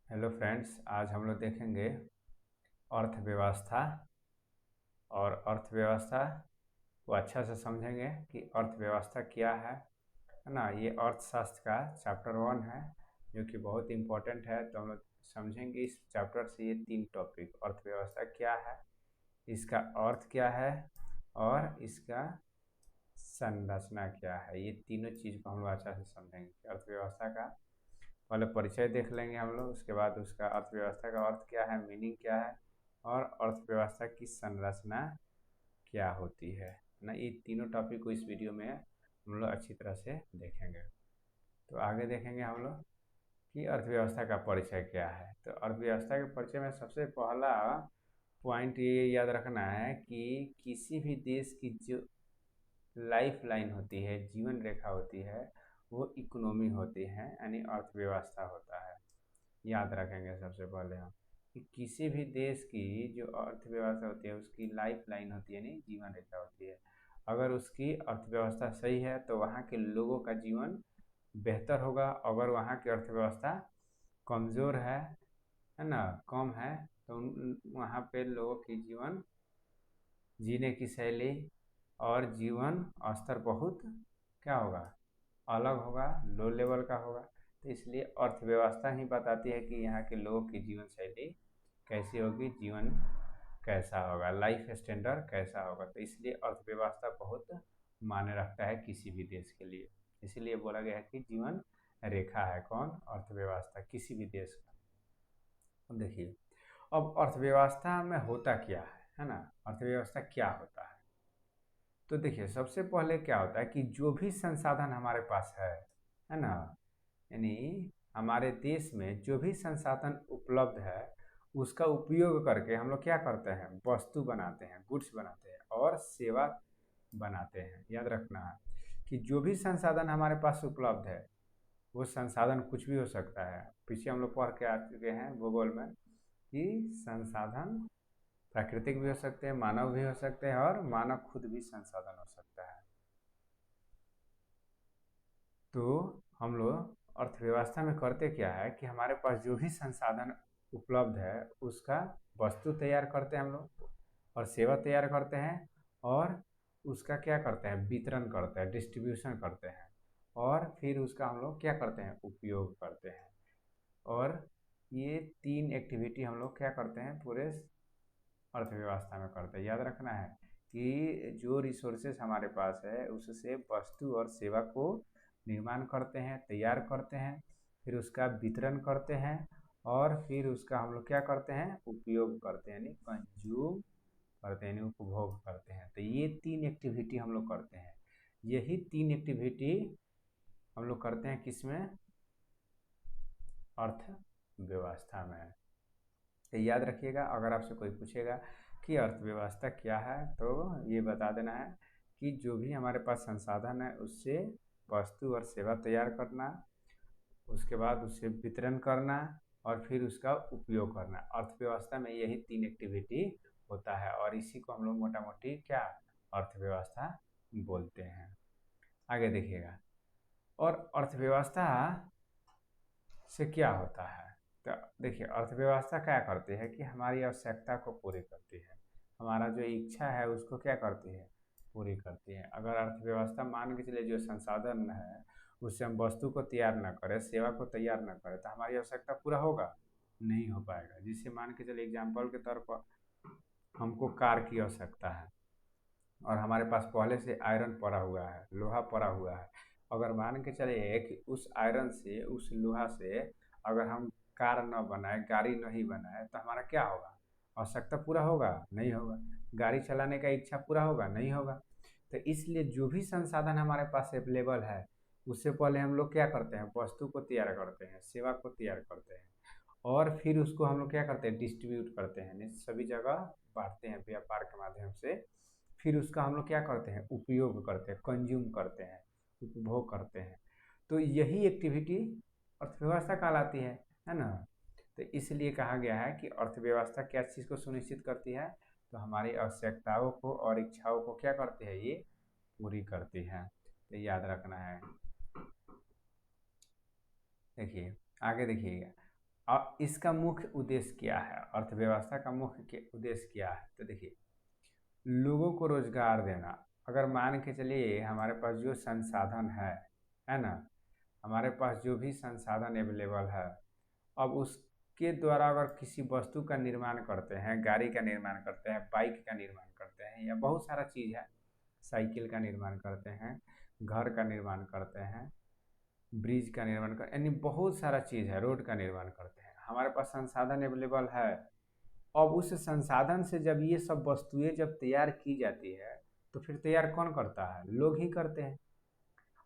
Hello friends, आज हम लोग देखेंगे अर्थव्यवस्था। और अर्थव्यवस्था को अच्छा से समझेंगे कि अर्थव्यवस्था क्या है ना। ये अर्थशास्त्र का चैप्टर 1 है जो कि बहुत इम्पोर्टेंट है। तो हम लोग समझेंगे इस चैप्टर से ये 3 टॉपिक: अर्थव्यवस्था क्या है, इसका अर्थ क्या है और इसका संरचना क्या है। ये तीनों चीज़ को हम लोग अच्छा से समझेंगे। अर्थव्यवस्था का पहले परिचय देख लेंगे हम लोग, उसके बाद उसका अर्थव्यवस्था का अर्थ क्या है, मीनिंग क्या है, और अर्थव्यवस्था की संरचना क्या होती है ना। ये तीनों टॉपिक को इस वीडियो में हम लोग अच्छी तरह से देखेंगे। तो आगे देखेंगे हम लोग कि अर्थव्यवस्था का परिचय क्या है। तो अर्थव्यवस्था के परिचय में सबसे पहला पॉइंट ये याद रखना है कि किसी भी देश की जो लाइफ लाइन होती है, जीवन रेखा होती है, वो इकोनॉमी होती है, यानी अर्थव्यवस्था होता है। याद रखेंगे सबसे पहले हम कि किसी भी देश की जो अर्थव्यवस्था होती है उसकी लाइफ लाइन होती है, यानी जीवन रेखा होती है। अगर उसकी अर्थव्यवस्था सही है तो वहाँ के लोगों का जीवन बेहतर होगा। अगर वहाँ की अर्थव्यवस्था कमज़ोर है ना, कम है, तो वहाँ पे लोगों की जीवन जीने की शैली और जीवन स्तर बहुत क्या होगा, अलग होगा, लो लेवल का होगा। तो इसलिए अर्थव्यवस्था ही बताती है कि यहाँ के लोगों की जीवन शैली कैसी होगी, जीवन कैसा होगा, लाइफ स्टैंडर्ड कैसा होगा। तो इसलिए अर्थव्यवस्था बहुत मायने रखता है किसी भी देश के लिए। इसीलिए बोला गया है कि जीवन रेखा है कौन, अर्थव्यवस्था किसी भी देश का। अब देखिए, अब अर्थव्यवस्था में होता क्या है ना, अर्थव्यवस्था क्या होता है। तो देखिए, सबसे पहले क्या होता है कि जो भी संसाधन हमारे पास है ना, यानी हमारे देश में जो भी संसाधन उपलब्ध है उसका उपयोग करके हम लोग क्या करते हैं, वस्तु बनाते हैं, गुड्स बनाते हैं और सेवा बनाते हैं। याद रखना है कि जो भी संसाधन हमारे पास उपलब्ध है, वो संसाधन कुछ भी हो सकता है। पीछे हम लोग पढ़ के आ चुके हैं भूगोल में कि संसाधन प्राकृतिक भी हो सकते हैं, मानव भी हो सकते हैं और मानव खुद भी संसाधन हो सकता है। तो हम लोग अर्थव्यवस्था में करते क्या है कि हमारे पास जो भी संसाधन उपलब्ध है उसका वस्तु तैयार करते हैं हम लोग, और सेवा तैयार करते हैं, और उसका क्या करते हैं, वितरण करते हैं, डिस्ट्रीब्यूशन करते हैं, और फिर उसका हम लोग क्या करते हैं, उपयोग करते हैं। और ये 3 एक्टिविटी हम लोग क्या करते हैं पूरे अर्थव्यवस्था में करते हैं। याद रखना है कि जो रिसोर्सेस हमारे पास है उससे वस्तु और सेवा को निर्माण करते हैं, तैयार करते हैं, फिर उसका वितरण करते हैं, और फिर उसका हम लोग क्या करते हैं, उपयोग करते हैं, यानी कंज्यूम करते हैं, यानी उपभोग करते हैं। तो ये 3 एक्टिविटी हम लोग करते हैं। यही 3 एक्टिविटी हम लोग करते हैं किसमें, अर्थव्यवस्था में। तो याद रखिएगा, अगर आपसे कोई पूछेगा कि अर्थव्यवस्था क्या है तो ये बता देना है कि जो भी हमारे पास संसाधन है उससे वस्तु और सेवा तैयार करना, उसके बाद उसे वितरण करना, और फिर उसका उपयोग करना। अर्थव्यवस्था में यही 3 एक्टिविटी होता है और इसी को हम लोग मोटा मोटी क्या, अर्थव्यवस्था बोलते हैं। आगे देखिएगा, और अर्थव्यवस्था से क्या होता है। तो देखिए, अर्थव्यवस्था क्या करती है कि हमारी आवश्यकता को पूरी करती है, हमारा जो इच्छा है उसको क्या करती है, पूरी करती है। अगर अर्थव्यवस्था मान के चलिए जो संसाधन है उससे हम वस्तु को तैयार ना करें, सेवा को तैयार ना करें, तो हमारी आवश्यकता पूरा होगा, नहीं हो पाएगा। जिससे मान के चलिए एग्जाम्पल के तौर पर हमको कार की आवश्यकता है और हमारे पास पहले से आयरन पड़ा हुआ है, लोहा पड़ा हुआ है। अगर मान के चलिए कि उस आयरन से, उस लोहा से अगर हम कार न बनाए, गाड़ी नहीं बनाए, तो हमारा क्या होगा, आवश्यकता पूरा होगा, नहीं होगा। गाड़ी चलाने का इच्छा पूरा होगा, नहीं होगा। तो इसलिए जो भी संसाधन हमारे पास अवेलेबल है उससे पहले हम लोग क्या करते हैं, वस्तु को तैयार करते हैं, सेवा को तैयार करते हैं, और फिर उसको हम लोग क्या करते हैं, डिस्ट्रीब्यूट करते हैं, यानी सभी जगह बांटते हैं व्यापार के माध्यम से। फिर उसका हम लोग क्या करते हैं, उपयोग करते हैं, कंज्यूम करते हैं, उपभोग करते हैं। तो यही एक्टिविटी अर्थव्यवस्था कहलाती है ना। तो इसलिए कहा गया है कि अर्थव्यवस्था क्या चीज़ को सुनिश्चित करती है, तो हमारी आवश्यकताओं को और इच्छाओं को क्या करती है, ये पूरी करती है। तो याद रखना है। देखिए, आगे देखिएगा, इसका मुख्य उद्देश्य क्या है, अर्थव्यवस्था का मुख्य उद्देश्य क्या है? तो देखिए, लोगों को रोजगार देना। अगर मान के चलिए हमारे पास जो संसाधन है ना, हमारे पास जो भी संसाधन अवेलेबल है, अब उसके द्वारा अगर किसी वस्तु का निर्माण करते हैं, गाड़ी का निर्माण करते हैं, बाइक का निर्माण करते हैं, या बहुत सारा चीज़ है, साइकिल का निर्माण करते हैं, घर का निर्माण करते हैं, ब्रिज का निर्माण कर, यानी बहुत सारा चीज़ है, रोड का निर्माण करते हैं, हमारे पास संसाधन अवेलेबल है। अब उस संसाधन से जब ये सब वस्तुएं जब तैयार की जाती है, तो फिर तैयार कौन करता है? लोग ही करते हैं।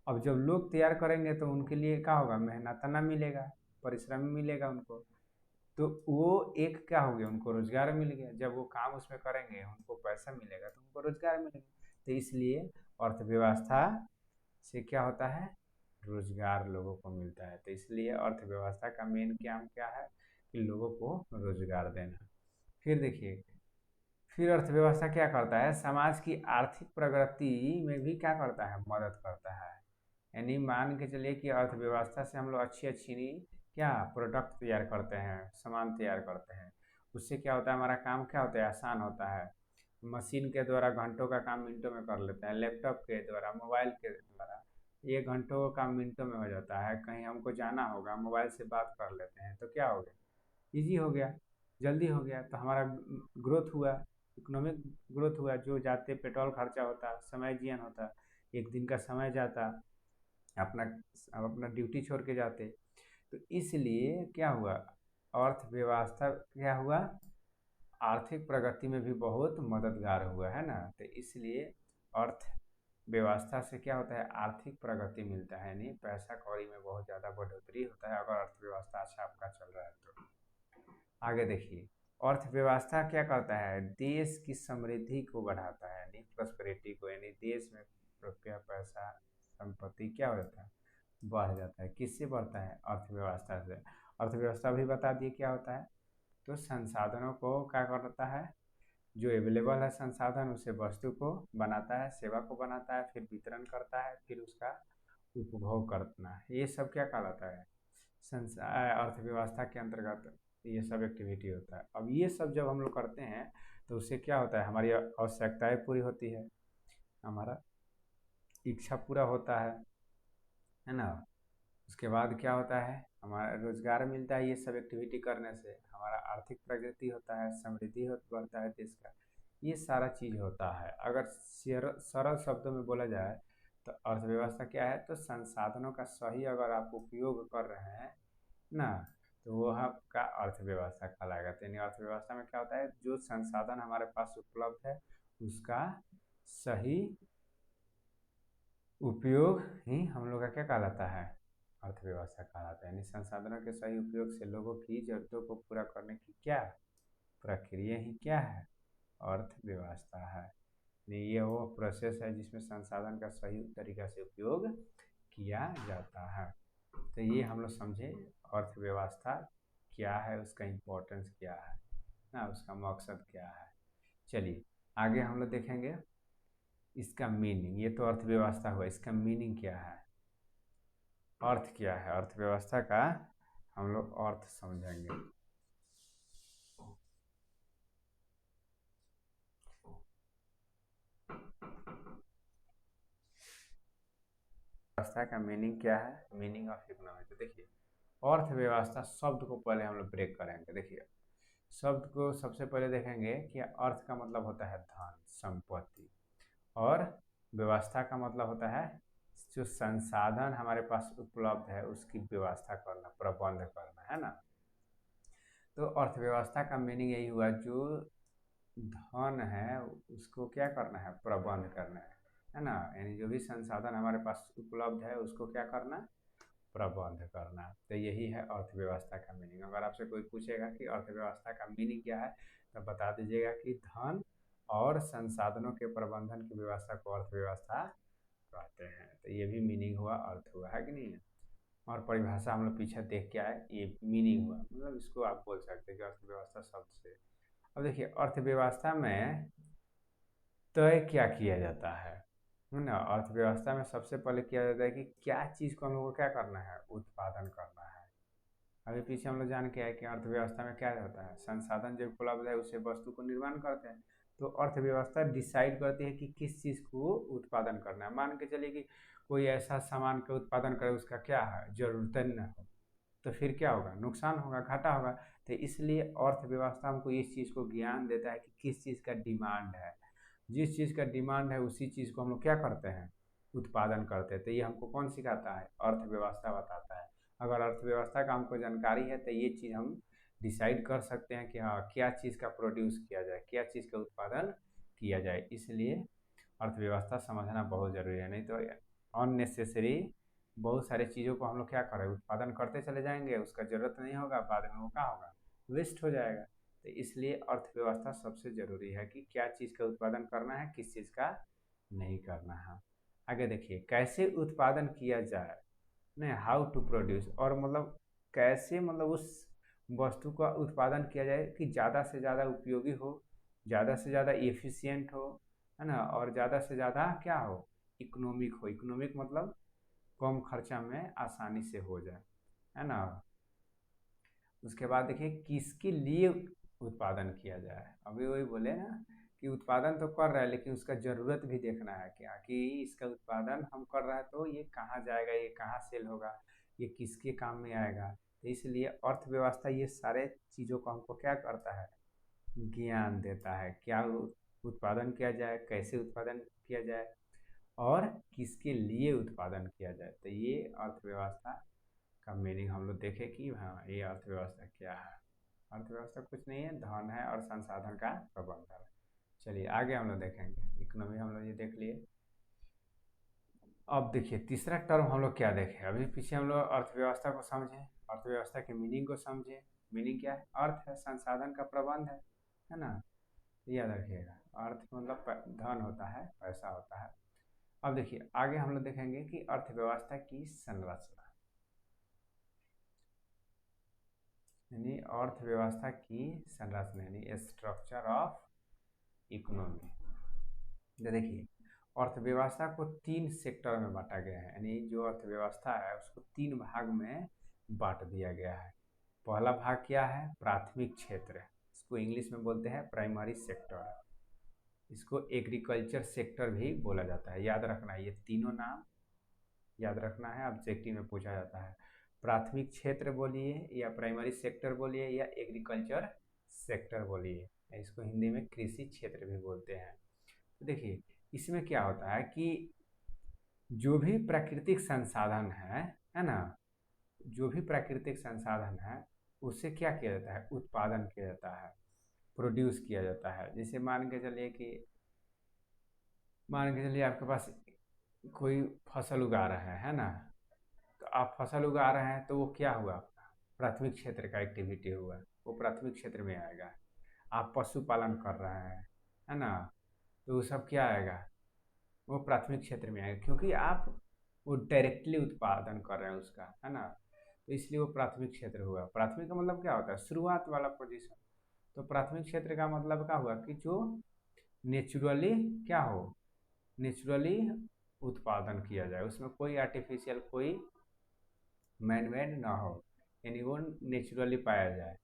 अब जब लोग तैयार करेंगे तो उनके लिए क्या होगा? मेहनताना मिलेगा, परिश्रम मिलेगा उनको। तो वो एक क्या हो गया, उनको रोजगार मिल गया। जब वो काम उसमें करेंगे उनको पैसा मिलेगा तो उनको रोजगार मिलेगा। तो इसलिए अर्थव्यवस्था से क्या होता है? रोजगार लोगों को मिलता है। तो इसलिए अर्थव्यवस्था का मेन काम क्या है? कि लोगों को रोजगार देना। फिर देखिए, फिर अर्थव्यवस्था क्या करता है? समाज की आर्थिक प्रगति में भी क्या करता है? मदद करता है। यानी मान के चलिए कि अर्थव्यवस्था से हम लोग अच्छी अच्छी क्या प्रोडक्ट तैयार करते हैं, सामान तैयार करते हैं। उससे क्या होता है? हमारा काम क्या होता है? आसान होता है। मशीन के द्वारा घंटों का काम मिनटों में कर लेते हैं, लैपटॉप के द्वारा, मोबाइल के द्वारा ये घंटों का काम मिनटों में हो जाता है। कहीं हमको जाना होगा, मोबाइल से बात कर लेते हैं, तो क्या हो गया? ईजी हो गया, जल्दी हो गया। तो हमारा ग्रोथ हुआ, इकोनॉमिक ग्रोथ हुआ। जो जाते पेट्रोल खर्चा होता, समय जियान होता, एक दिन का समय जाता, अपना अपना ड्यूटी छोड़ के जाते। तो इसलिए क्या हुआ? अर्थव्यवस्था क्या हुआ? आर्थिक प्रगति में भी बहुत मददगार हुआ है ना। तो इसलिए अर्थव्यवस्था से क्या होता है? आर्थिक प्रगति मिलता है, यानी पैसा कौड़ी में बहुत ज़्यादा बढ़ोतरी होता है अगर अर्थव्यवस्था अच्छा आपका चल रहा है तो। आगे देखिए, अर्थव्यवस्था क्या करता है? देश की समृद्धि को बढ़ाता है, यानी प्रॉस्पेरिटी को, यानी देश में रुपया पैसा संपत्ति क्या हो जाता है? बढ़ जाता है। किससे बढ़ता है? अर्थव्यवस्था से। अर्थव्यवस्था भी बता दिए क्या होता है। तो संसाधनों को क्या करता है? जो अवेलेबल है संसाधन, उसे वस्तु को बनाता है, सेवा को बनाता है, फिर वितरण करता है, फिर उसका उपभोग करना है। ये सब क्या कहलाता है? अर्थव्यवस्था के अंतर्गत ये सब एक्टिविटी होता है। अब ये सब जब हम लोग करते हैं तो उससे क्या होता है? हमारी आवश्यकताएं पूरी होती है, हमारा इच्छा पूरा होता है ना। उसके बाद क्या होता है? हमारा रोजगार मिलता है। ये सब एक्टिविटी करने से हमारा आर्थिक प्रगति होता है, समृद्धि बढ़ता है देश का। ये सारा चीज़ होता है। अगर सरल शब्दों में बोला जाए तो अर्थव्यवस्था क्या है? तो संसाधनों का सही अगर आप उपयोग कर रहे हैं ना, तो वो आपका अर्थव्यवस्था कहलाएगा। तो यानी अर्थव्यवस्था में क्या होता है? जो संसाधन हमारे पास उपलब्ध है उसका सही उपयोग ही हम लोग का क्या कहलाता है? अर्थव्यवस्था कहलाता है। यानी संसाधनों के सही उपयोग से लोगों की जरूरतों को पूरा करने की क्या प्रक्रिया ही क्या है? अर्थव्यवस्था है। यानी ये वो प्रोसेस है जिसमें संसाधन का सही तरीका से उपयोग किया जाता है। तो ये हम लोग समझे अर्थव्यवस्था क्या है, उसका इम्पोर्टेंस क्या है ना, उसका मकसद क्या है। चलिए आगे हम लोग देखेंगे इसका मीनिंग। ये तो अर्थव्यवस्था हुआ, इसका मीनिंग क्या है, अर्थ क्या है अर्थव्यवस्था का, हम लोग अर्थ समझेंगे। अर्थव्यवस्था का मीनिंग क्या है? Meaning of economy. तो देखिए, अर्थव्यवस्था शब्द को पहले हम लोग ब्रेक करेंगे। देखिए, शब्द को सबसे पहले देखेंगे कि अर्थ का मतलब होता है धन, संपत्ति, और व्यवस्था का मतलब होता है जो संसाधन हमारे पास उपलब्ध है उसकी व्यवस्था करना, प्रबंध करना, है ना। तो अर्थव्यवस्था का मीनिंग यही हुआ, जो धन है उसको क्या करना है? प्रबंध करना है ना। यानी जो भी संसाधन हमारे पास उपलब्ध है उसको क्या करना? प्रबंध करना। तो यही है अर्थव्यवस्था का मीनिंग। अगर आपसे कोई पूछेगा कि अर्थव्यवस्था का मीनिंग क्या है, तो बता दीजिएगा कि धन और संसाधनों के प्रबंधन की व्यवस्था को अर्थव्यवस्था कहते हैं। तो ये भी मीनिंग हुआ, अर्थ हुआ, है कि नहीं। और परिभाषा हम लोग पीछे देख के आए, ये मीनिंग हुआ, मतलब इसको आप बोल सकते हैं कि अर्थव्यवस्था शब्द से। अब देखिए, अर्थव्यवस्था में तय क्या किया जाता है ना। अर्थव्यवस्था में सबसे पहले किया जाता है कि क्या चीज़ को हम लोग को क्या करना है? उत्पादन करना है। अभी पीछे हम लोग जान के आए कि अर्थव्यवस्था में क्या होता है, संसाधन जो उपलब्ध है उससे वस्तु को निर्माण करते हैं। तो अर्थव्यवस्था डिसाइड करती है कि किस चीज़ को उत्पादन करना है। मान के चलिए कि कोई ऐसा सामान का उत्पादन करे उसका क्या है, जरूरत न हो, तो फिर क्या होगा, नुकसान होगा, घाटा होगा। तो इसलिए अर्थव्यवस्था हमको इस चीज़ को ज्ञान देता है कि किस चीज़ का डिमांड है। जिस चीज़ का डिमांड है उसी चीज़ को हम लोग क्या करते हैं, उत्पादन करते हैं। तो ये हमको कौन सिखाता है, अर्थव्यवस्था बताता है। अगर अर्थव्यवस्था का हमको जानकारी है तो ये चीज़ हम डिसाइड कर सकते हैं कि हाँ क्या चीज़ का प्रोड्यूस किया जाए, क्या चीज़ का उत्पादन किया जाए। इसलिए अर्थव्यवस्था समझना बहुत ज़रूरी है, नहीं तो अननेसेसरी बहुत सारी चीज़ों को हम लोग क्या करें, उत्पादन करते चले जाएंगे, उसका ज़रूरत नहीं होगा, बाद में वो क्या होगा, वेस्ट हो जाएगा। तो इसलिए अर्थव्यवस्था सबसे ज़रूरी है कि क्या चीज़ का उत्पादन करना है, किस चीज़ का नहीं करना है। आगे देखिए, कैसे उत्पादन किया जाए, नहीं हाउ टू प्रोड्यूस, और मतलब कैसे, मतलब उस वस्तु का उत्पादन किया जाए कि ज़्यादा से ज़्यादा उपयोगी हो, ज़्यादा से ज़्यादा एफिशिएंट हो, है ना, और ज़्यादा से ज़्यादा क्या हो, इकोनॉमिक हो। इकोनॉमिक मतलब कम खर्चा में आसानी से हो जाए, है ना। उसके बाद देखिए किसके लिए उत्पादन किया जाए। अभी वही बोले ना कि उत्पादन तो कर रहा है लेकिन उसका ज़रूरत भी देखना है क्या, कि इसका उत्पादन हम कर रहा है तो ये कहाँ जाएगा, ये कहाँ सेल होगा, ये किसके काम में आएगा। तो इसलिए अर्थव्यवस्था ये सारे चीज़ों को हमको क्या करता है, ज्ञान देता है। क्या उत्पादन किया जाए, कैसे उत्पादन किया जाए, और किसके लिए उत्पादन किया जाए। तो ये अर्थव्यवस्था का मीनिंग हम लोग देखें कि हाँ ये अर्थव्यवस्था क्या है। अर्थव्यवस्था कुछ नहीं है, धन है और संसाधन का प्रबंधन है। चलिए आगे हम लोग देखेंगे, इकोनॉमी हम लोग ये देख लिए। अब देखिए तीसरा टर्म हम लोग क्या देखें, अभी पीछे हम लोग अर्थव्यवस्था को समझे, अर्थव्यवस्था के मीनिंग को समझे। मीनिंग क्या है, अर्थ है, संसाधन का प्रबंध है ना। याद रखिएगा, अर्थ मतलब धन होता है, पैसा होता है। अब देखिए आगे हम लोग देखेंगे कि अर्थव्यवस्था की संरचना, यानी अर्थव्यवस्था की संरचना यानी स्ट्रक्चर ऑफ इकोनॉमी। तो देखिए अर्थव्यवस्था को तीन सेक्टर में बांटा गया है, यानी जो अर्थव्यवस्था है उसको तीन भाग में बांट दिया गया है। पहला भाग क्या है, प्राथमिक क्षेत्र, इसको इंग्लिश में बोलते हैं प्राइमरी सेक्टर। इसको एग्रीकल्चर सेक्टर भी बोला जाता है। याद रखना है, ये तीनों नाम याद रखना है, ऑब्जेक्टिव में पूछा जाता है। प्राथमिक क्षेत्र बोलिए या प्राइमरी सेक्टर बोलिए या एग्रीकल्चर सेक्टर बोलिए, इसको हिंदी में कृषि क्षेत्र भी बोलते हैं। तो देखिए इसमें क्या होता है कि जो भी प्राकृतिक संसाधन है ना, जो भी प्राकृतिक संसाधन है उससे क्या किया जाता है, उत्पादन किया जाता है, प्रोड्यूस किया जाता है। जैसे मान के चलिए आपके पास कोई फसल उगा रहा है ना, तो आप फसल उगा रहे हैं तो वो क्या हुआ, आपका प्राथमिक क्षेत्र का एक्टिविटी हुआ, वो प्राथमिक क्षेत्र में आएगा। आप पशुपालन कर रहे हैं, है ना, तो वो सब क्या आएगा, वो प्राथमिक क्षेत्र में आएगा, क्योंकि आप वो डायरेक्टली उत्पादन कर रहे हैं उसका, है ना। तो इसलिए वो प्राथमिक क्षेत्र हुआ। प्राथमिक का मतलब क्या होता है, शुरुआत वाला पोजीशन। तो प्राथमिक क्षेत्र का मतलब क्या हुआ कि जो नेचुरली क्या हो, नेचुरली उत्पादन किया जाए, उसमें कोई आर्टिफिशियल, कोई मैनमेड ना हो, यानी वो नेचुरली पाया जाए।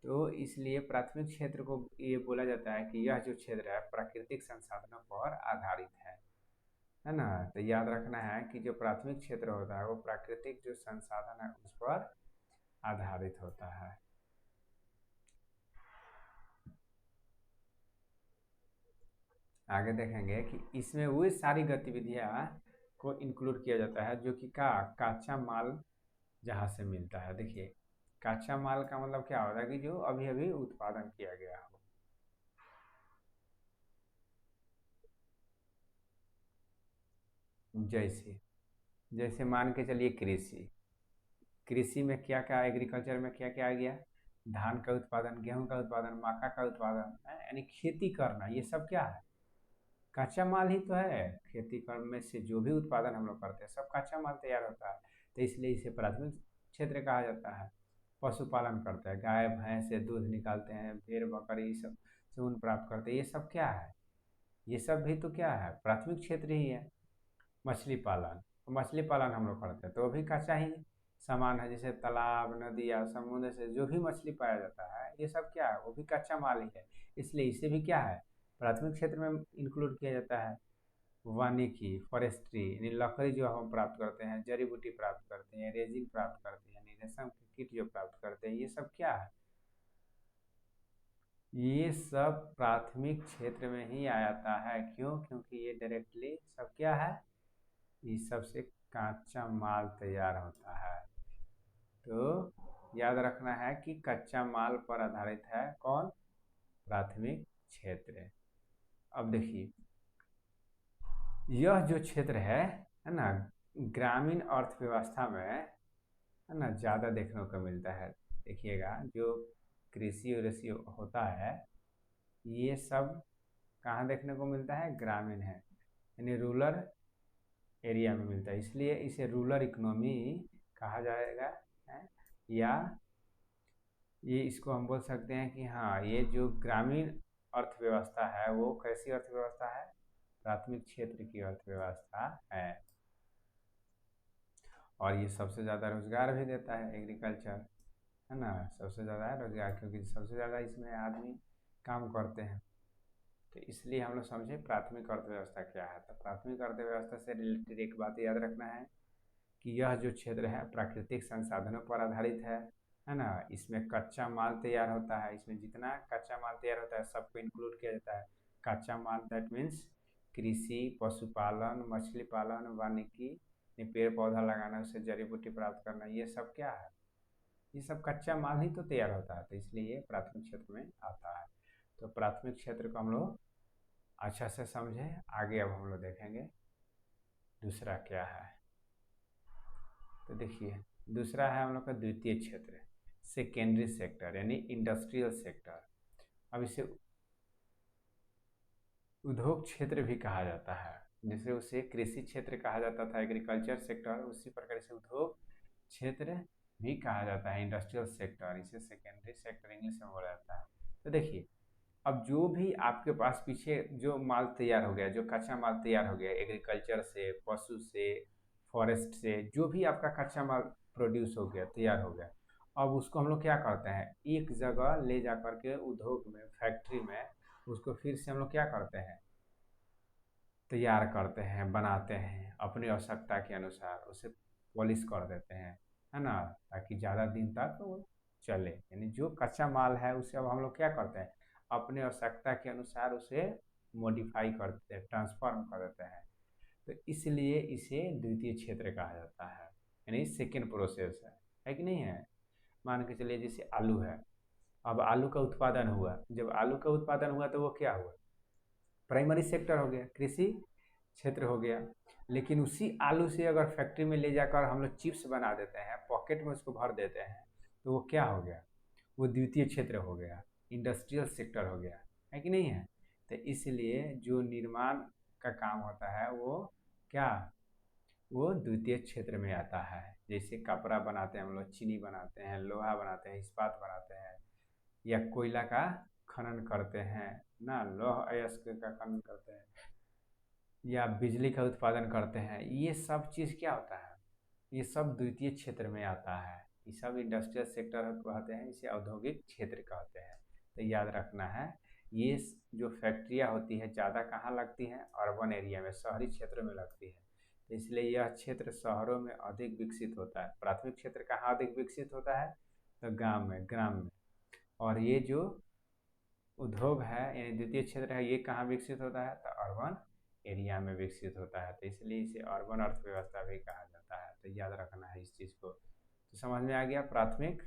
तो इसलिए प्राथमिक क्षेत्र को ये बोला जाता है कि यह जो क्षेत्र है प्राकृतिक संसाधनों पर आधारित है ना। तो याद रखना है कि जो प्राथमिक क्षेत्र होता है वो प्राकृतिक जो संसाधन है उस पर आधारित होता है। आगे देखेंगे कि इसमें वो सारी गतिविधियां को इंक्लूड किया जाता है जो कि कच्चा माल जहाँ से मिलता है। देखिए कच्चा माल का मतलब क्या होता है कि जो अभी अभी उत्पादन किया गया हो। जैसे जैसे मान के चलिए कृषि, कृषि में क्या क्या, एग्रीकल्चर में क्या क्या आ गया, धान का उत्पादन, गेहूं का उत्पादन, मक्का का उत्पादन, यानी खेती करना, ये सब क्या है, कच्चा माल ही तो है। खेती करने से जो भी उत्पादन हम लोग करते हैं सब कच्चा माल तैयार होता है। तो इसलिए इसे प्राथमिक क्षेत्र कहा जाता है। पशुपालन करते हैं, गाय भैंस से दूध निकालते हैं, भेड़ बकरी, ये सब से ऊन प्राप्त करते हैं, ये सब क्या है, ये सब भी तो क्या है, प्राथमिक क्षेत्र ही है। मछली पालन, तो मछली पालन हम लोग करते हैं तो वो भी कच्चा ही सामान है, जैसे तालाब, नदी या समुद्र से जो भी मछली पाया जाता है, ये सब क्या है, वो भी कच्चा माल ही है। इसलिए इसे भी क्या है, प्राथमिक क्षेत्र में इंक्लूड किया जाता है। वानिकी, फॉरेस्ट्री यानी लकड़ी जो हम प्राप्त करते हैं, जड़ी बूटी प्राप्त करते हैं, रेजिन प्राप्त करते हैं, यानी रेशम के कीट जो प्राप्त करते हैं, ये सब क्या है, ये सब प्राथमिक क्षेत्र में ही आ जाता है। क्यों? क्योंकि ये डायरेक्टली सब क्या है, इस सब से कच्चा माल तैयार होता है। तो याद रखना है कि कच्चा माल पर आधारित है कौन, प्राथमिक क्षेत्र। अब देखिए, यह जो क्षेत्र है ना, ग्रामीण अर्थव्यवस्था में है ना ज़्यादा देखने को मिलता है। देखिएगा, जो कृषि वृषि होता है, ये सब कहाँ देखने को मिलता है, ग्रामीण है, यानी रूरल एरिया में मिलता है। इसलिए इसे रूरल इकोनॉमी कहा जाएगा है। या ये इसको हम बोल सकते हैं कि हाँ, ये जो ग्रामीण अर्थव्यवस्था है वो कैसी अर्थव्यवस्था है, प्राथमिक क्षेत्र की अर्थव्यवस्था है। और ये सबसे ज़्यादा रोजगार भी देता है, एग्रीकल्चर है ना, सबसे ज़्यादा है रोजगार, क्योंकि सबसे ज़्यादा इसमें आदमी काम करते हैं। तो इसलिए हम लोग समझे प्राथमिक अर्थव्यवस्था क्या है। तो प्राथमिक अर्थव्यवस्था से रिलेटेड एक बात याद रखना है कि यह जो क्षेत्र है प्राकृतिक संसाधनों पर आधारित है ना। इसमें कच्चा माल तैयार होता है, इसमें जितना कच्चा माल तैयार होता है सबको इंक्लूड किया जाता है। कच्चा माल दैट मीन्स कृषि, पशुपालन, मछली पालन, वानिकी, पेड़ पौधा लगाना, उससे जड़ी बूटी प्राप्त करना, ये सब क्या है, ये सब कच्चा माल ही तो तैयार होता है। तो इसलिए ये प्राथमिक क्षेत्र में आता है। तो प्राथमिक क्षेत्र को हम लोग अच्छा से समझे। आगे अब हम लोग देखेंगे दूसरा क्या है। तो देखिए, दूसरा है हम लोग का द्वितीय क्षेत्र, सेकेंडरी सेक्टर यानी इंडस्ट्रियल सेक्टर। अब इसे उद्योग क्षेत्र भी कहा जाता है। जैसे उसे कृषि क्षेत्र कहा जाता था, एग्रीकल्चर सेक्टर, उसी प्रकार से उद्योग क्षेत्र भी कहा जाता है, इंडस्ट्रियल सेक्टर। इसे सेकेंडरी सेक्टर इंग्लिश में बोला जाता है। तो देखिए, अब जो भी आपके पास पीछे जो माल तैयार हो गया, जो कच्चा माल तैयार हो गया, एग्रीकल्चर से, पशु से, फॉरेस्ट से, जो भी आपका कच्चा माल प्रोड्यूस हो गया, तैयार हो गया, अब उसको हम लोग क्या करते हैं, एक जगह ले जा करके उद्योग में, फैक्ट्री में, उसको फिर से हम लोग क्या करते हैं, तैयार करते हैं, बनाते हैं, अपनी आवश्यकता के अनुसार उसे पॉलिश कर देते हैं, है ना, ताकि ज़्यादा दिन तक वो चले। यानी जो कच्चा माल है उसे अब हम लोग क्या करते हैं, अपनी आवश्यकता के अनुसार उसे मॉडिफाई करते हैं, ट्रांसफॉर्म कर देते हैं। तो इसलिए इसे द्वितीय क्षेत्र कहा जाता है, यानी सेकेंड प्रोसेस है कि नहीं है। मान के चलिए जैसे आलू है, अब आलू का उत्पादन हुआ, जब आलू का उत्पादन हुआ तो वो क्या हुआ, प्राइमरी सेक्टर हो गया, कृषि क्षेत्र हो गया। लेकिन उसी आलू से अगर फैक्ट्री में ले जाकर हम लोग चिप्स बना देते हैं, पॉकेट में उसको भर देते हैं, तो वो क्या हो गया, वो द्वितीय क्षेत्र हो गया, इंडस्ट्रियल सेक्टर हो गया, है कि नहीं है। तो इसलिए जो निर्माण का काम होता है वो क्या, वो द्वितीय क्षेत्र में आता है। जैसे कपड़ा बनाते हैं हम लोग, चीनी बनाते हैं, लोहा बनाते हैं, इस्पात बनाते हैं, या कोयला का खनन करते हैं ना, लौह अयस्क का खनन करते हैं, या बिजली का उत्पादन करते हैं, ये सब चीज़ क्या होता है, ये सब द्वितीय क्षेत्र में आता है। ये सब इंडस्ट्रियल सेक्टर कहते हैं, इसे औद्योगिक क्षेत्र कहते हैं। तो याद रखना है, ये जो फैक्ट्रियाँ होती है ज़्यादा कहाँ लगती हैं, अर्बन एरिया में, शहरी क्षेत्र में लगती है। तो इसलिए यह क्षेत्र शहरों में अधिक विकसित होता है। प्राथमिक क्षेत्र कहाँ अधिक विकसित होता है, तो गाँव में, ग्राम में। और ये जो उद्योग है यानी द्वितीय क्षेत्र है, ये कहाँ विकसित होता है, तो अर्बन एरिया में विकसित होता है। तो इसलिए इसे अर्बन अर्थव्यवस्था भी कहा जाता है। तो याद रखना है इस चीज़ को। तो समझ में आ गया प्राथमिक,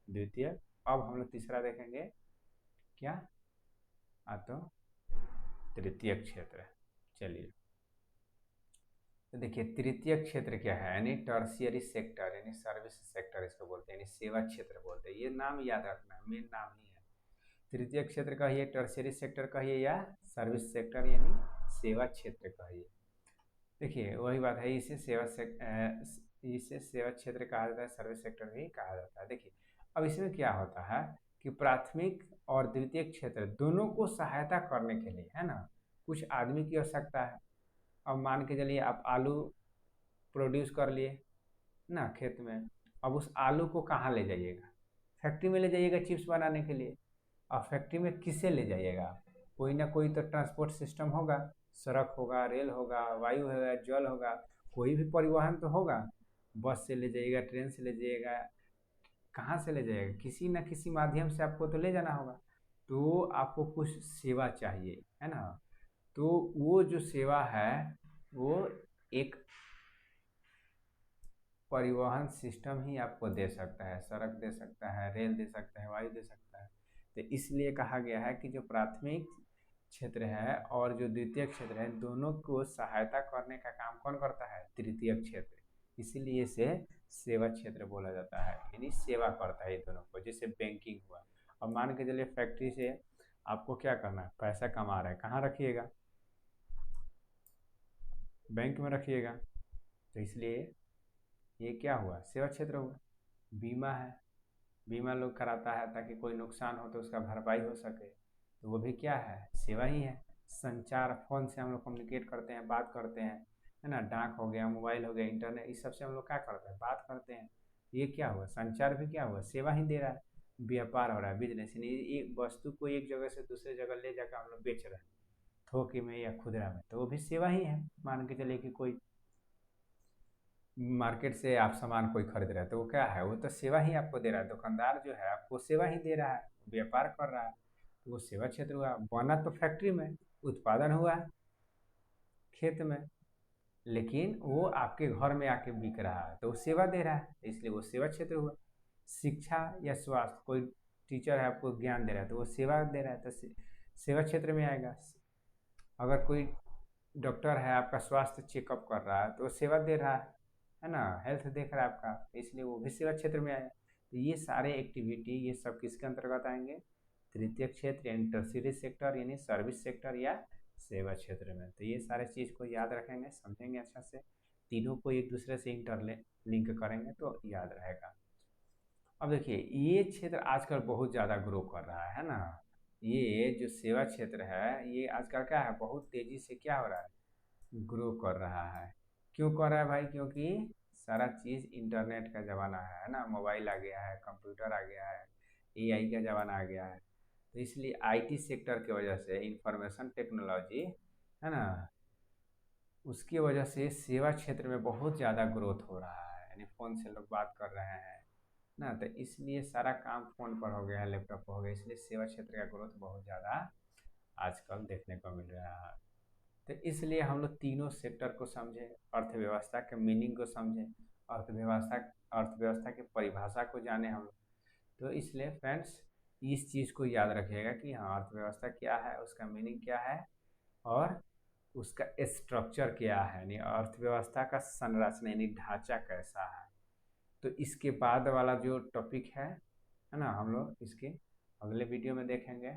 द्वितीय। अब हम लोग तीसरा देखेंगे क्या, तो तृतीय क्षेत्र। चलिए, तो देखिए तृतीय क्षेत्र क्या है, यानी टर्शियरी सेक्टर, यानी सर्विस सेक्टर इसको बोलते हैं, यानी सेवा क्षेत्र बोलते हैं। ये नाम याद रखना है, मेन नाम ही है। तृतीय क्षेत्र कहिए, टर्शियरी सेक्टर कहिए, या सर्विस सेक्टर यानी सेवा क्षेत्र कहिए। देखिए वही बात है, इसे सेवा क्षेत्र कहा जाता है, सर्विस सेक्टर भी कहा जाता है। देखिए अब इसमें क्या होता है कि प्राथमिक और द्वितीय क्षेत्र दोनों को सहायता करने के लिए, है ना, कुछ आदमी की आवश्यकता है। अब मान के चलिए आप आलू प्रोड्यूस कर लिए ना खेत में, अब उस आलू को कहाँ ले जाइएगा? फैक्ट्री में ले जाइएगा चिप्स बनाने के लिए। और फैक्ट्री में किससे ले जाइएगा? कोई ना कोई तो ट्रांसपोर्ट सिस्टम होगा, सड़क होगा, रेल होगा, वायु होगा, जल होगा, कोई भी परिवहन तो होगा। बस से ले जाइएगा, ट्रेन से ले जाइएगा, कहाँ से ले जाइएगा? किसी न किसी माध्यम से आपको तो ले जाना होगा। तो आपको कुछ सेवा चाहिए, है ना? तो वो जो सेवा है वो एक परिवहन सिस्टम ही आपको दे सकता है। सड़क दे सकता है, रेल दे सकता है, वायु दे सकता है। तो इसलिए कहा गया है कि जो प्राथमिक क्षेत्र है और जो द्वितीयक क्षेत्र है, दोनों को सहायता करने का काम कौन करता है? तृतीयक क्षेत्र। इसीलिए इसे सेवा क्षेत्र बोला जाता है, यानी सेवा करता है ये दोनों को। जैसे बैंकिंग हुआ, अब मान के चलिए फैक्ट्री से आपको क्या करना है? पैसा कमा रहा है, कहाँ रखिएगा? बैंक में रखिएगा। तो इसलिए ये क्या हुआ? सेवा क्षेत्र हुआ। बीमा है, बीमा लोग कराता है ताकि कोई नुकसान हो तो उसका भरपाई हो सके, तो वो भी क्या है? सेवा ही है। संचार, फोन से हम लोग कम्युनिकेट करते हैं, बात करते हैं, है ना? डाक हो गया, मोबाइल हो गया, इंटरनेट, इस सब से हम लोग क्या करते हैं? बात करते हैं। ये क्या हुआ? संचार भी क्या हुआ? सेवा ही दे रहा है। व्यापार हो रहा है, बिजनेस, यानी एक वस्तु को एक जगह से दूसरे जगह ले जाकर हम लोग बेच रहे हैं, थोक में या खुदरा में, तो वो भी सेवा ही है। मान के चलिए कि कोई मार्केट से आप सामान कोई खरीद रहे हैं, तो वो क्या है? वो तो सेवा ही आपको दे रहा है। दुकानदार जो है आपको सेवा ही दे रहा है, व्यापार कर रहा है, तो वो सेवा क्षेत्र हुआ। बना तो फैक्ट्री में, उत्पादन हुआ खेत में, लेकिन वो आपके घर में आके बिक रहा है, तो वो सेवा दे रहा है, इसलिए वो सेवा क्षेत्र हुआ। शिक्षा या स्वास्थ्य, कोई टीचर है आपको ज्ञान दे रहा है, तो वो सेवा दे रहा है, तो सेवा क्षेत्र में आएगा। अगर कोई डॉक्टर है आपका स्वास्थ्य चेकअप कर रहा है, तो वो सेवा दे रहा है ना? हेल्थ देख रहा है आपका, इसलिए वो भी सेवा क्षेत्र में आया। तो ये सारे एक्टिविटी, ये सब किसके अंतर्गत आएंगे? तृतीय क्षेत्र यानी टर्शियरी सेक्टर, यानी सर्विस सेक्टर या सेवा क्षेत्र में। तो ये सारे चीज़ को याद रखेंगे, समझेंगे अच्छा से, तीनों को एक दूसरे से लिंक करेंगे तो याद रहेगा। अब देखिए, ये क्षेत्र आजकल बहुत ज़्यादा ग्रो कर रहा है ना? ये जो सेवा क्षेत्र है, ये आजकल क्या है? बहुत तेज़ी से क्या हो रहा है? ग्रो कर रहा है। क्यों कर रहा है भाई? क्योंकि सारा चीज़ इंटरनेट का ज़माना है ना? मोबाइल आ गया है, कंप्यूटर आ गया है, एआई का ज़माना आ गया है। तो इसलिए आईटी सेक्टर की वजह से, इंफॉर्मेशन टेक्नोलॉजी, है ना, उसकी वजह से सेवा क्षेत्र में बहुत ज़्यादा ग्रोथ हो रहा है। यानी फ़ोन से लोग बात कर रहे हैं ना, तो इसलिए सारा काम फ़ोन पर हो गया है, लैपटॉप पर हो गया, इसलिए सेवा क्षेत्र का ग्रोथ बहुत ज़्यादा आजकल देखने को मिल रहा है। तो इसलिए हम लोग तीनों सेक्टर को समझें, अर्थव्यवस्था के मीनिंग को समझें, अर्थव्यवस्था अर्थव्यवस्था की परिभाषा को जाने हम लोग। तो इसलिए फ्रेंड्स, इस चीज़ को याद रखिएगा कि हाँ, अर्थव्यवस्था क्या है, उसका मीनिंग क्या है, और उसका स्ट्रक्चर क्या है, यानी अर्थव्यवस्था का संरचना यानी ढांचा कैसा है। तो इसके बाद वाला जो टॉपिक है ना, हम लोग इसके अगले वीडियो में देखेंगे।